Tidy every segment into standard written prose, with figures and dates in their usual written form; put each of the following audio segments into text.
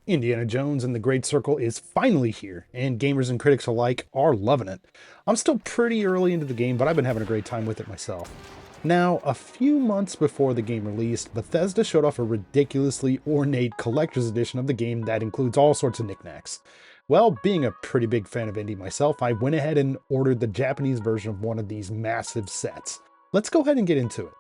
Indiana Jones and the Great Circle is finally here, and gamers and critics alike are loving it. I'm still pretty early into the game, but I've been having a great time with it myself. Now, a few months before the game released, Bethesda showed off a ridiculously ornate collector's edition of the game that includes all sorts of knickknacks. Well, being a pretty big fan of Indy myself, I went ahead and ordered the Japanese version of one of these massive sets. Let's go ahead and get into it.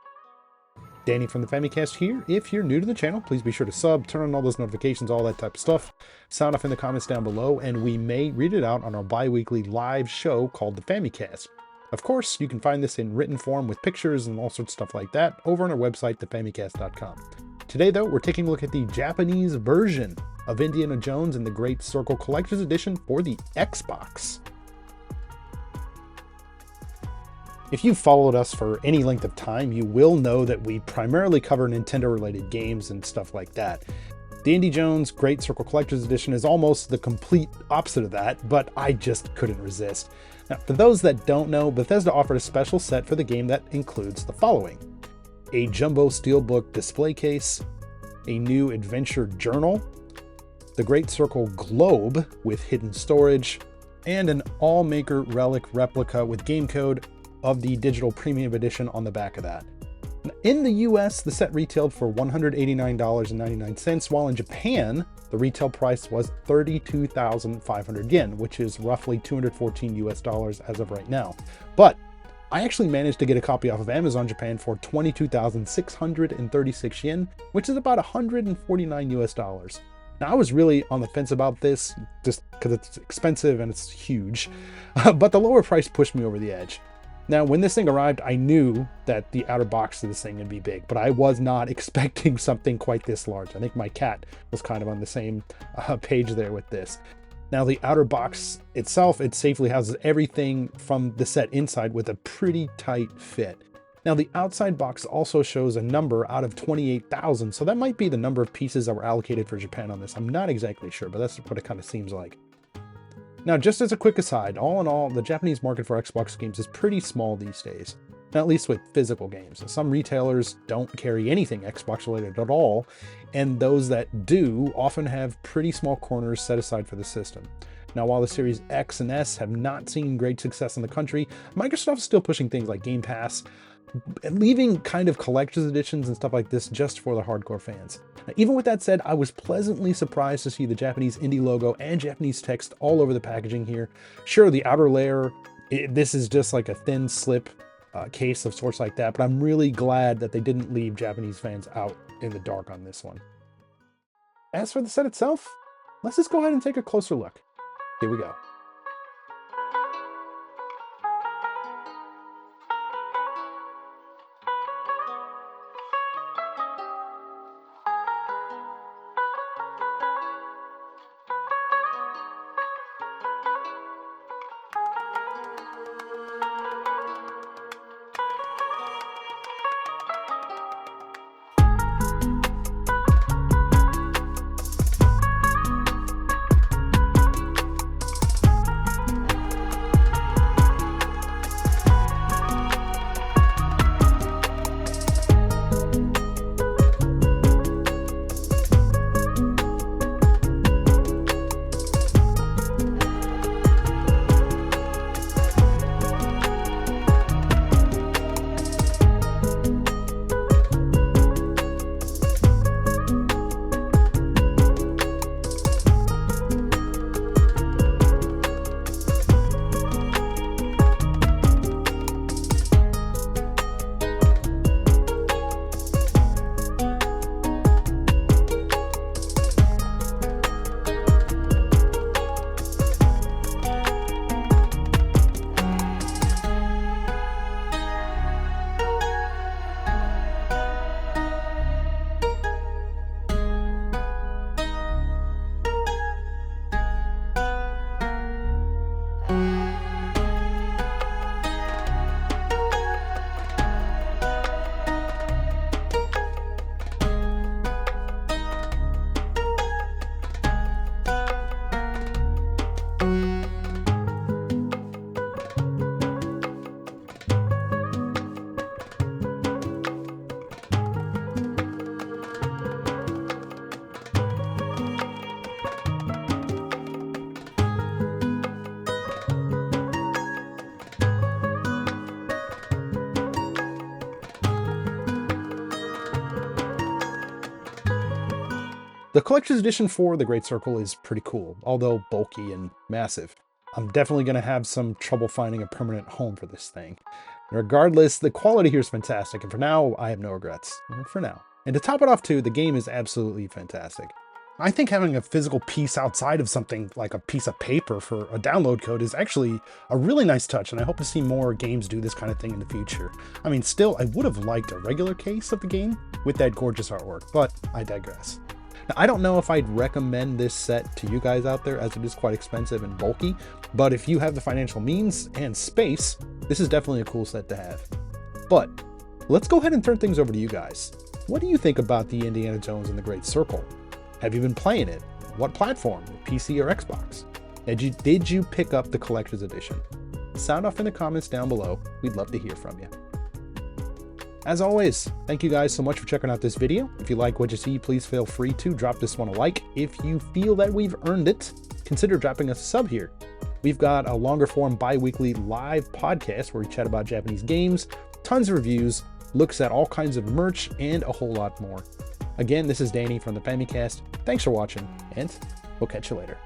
Danny from the Famicast here. If you're new to the channel, please be sure to sub, turn on all those notifications, all that type of stuff. Sound off in the comments down below, and we may read it out on our bi-weekly live show called the Famicast. Of course, you can find this in written form with pictures and all sorts of stuff like that over on our website, thefamicast.com. Today, though, we're taking a look at the Japanese version of Indiana Jones and the Great Circle Collector's Edition for the Xbox. If you've followed us for any length of time, you will know that we primarily cover Nintendo-related games and stuff like that. The Indy Jones Great Circle Collector's Edition is almost the complete opposite of that, but I just couldn't resist. Now, for those that don't know, Bethesda offered a special set for the game that includes the following: a jumbo steelbook display case, a new adventure journal, the Great Circle globe with hidden storage, and an all-maker relic replica with game code of the digital premium edition on the back of that. In the US, the set retailed for $189.99, while in Japan, the retail price was 32,500 yen, which is roughly 214 US dollars as of right now. But I actually managed to get a copy off of Amazon Japan for 22,636 yen, which is about 149 US dollars. Now, I was really on the fence about this just because it's expensive and it's huge, but the lower price pushed me over the edge. Now, when this thing arrived, I knew that the outer box of this thing would be big, but I was not expecting something quite this large. I think my cat was kind of on the same page there with this. Now, the outer box itself, it safely houses everything from the set inside with a pretty tight fit. Now, the outside box also shows a number out of 28,000, so that might be the number of pieces that were allocated for Japan on this. I'm not exactly sure, but that's what it kind of seems like. Now, just as a quick aside, all in all, the Japanese market for Xbox games is pretty small these days, at least with physical games. Some retailers don't carry anything Xbox related at all, and those that do often have pretty small corners set aside for the system. Now, while the Series X and S have not seen great success in the country, Microsoft is still pushing things like Game Pass, leaving kind of collector's editions and stuff like this just for the hardcore fans. Now, even with that said, I was pleasantly surprised to see the Japanese Indy logo and Japanese text all over the packaging here. Sure, the outer layer, this is just like a thin slip case of sorts like that, but I'm really glad that they didn't leave Japanese fans out in the dark on this one. As for the set itself, let's just go ahead and take a closer look. Here we go. The collector's edition for the Great Circle is pretty cool, although bulky and massive. I'm definitely going to have some trouble finding a permanent home for this thing. Regardless, the quality here is fantastic, and for now, I have no regrets. For now. And to top it off too, the game is absolutely fantastic. I think having a physical piece outside of something like a piece of paper for a download code is actually a really nice touch, and I hope to see more games do this kind of thing in the future. I mean, still, I would have liked a regular case of the game with that gorgeous artwork, but I digress. Now, I don't know if I'd recommend this set to you guys out there, as it is quite expensive and bulky, but if you have the financial means and space, this is definitely a cool set to have. But let's go ahead and turn things over to you guys. What do you think about the Indiana Jones and the Great Circle? Have you been playing it? What platform? PC or Xbox? Did you pick up the collector's edition? Sound off in the comments down below. We'd love to hear from you. As always, thank you guys so much for checking out this video. If you like what you see, please feel free to drop this one a like. If you feel that we've earned it, consider dropping us a sub here. We've got a longer form bi-weekly live podcast where we chat about Japanese games, tons of reviews, looks at all kinds of merch, and a whole lot more. Again, this is Danny from the Famicast. Thanks for watching, and we'll catch you later.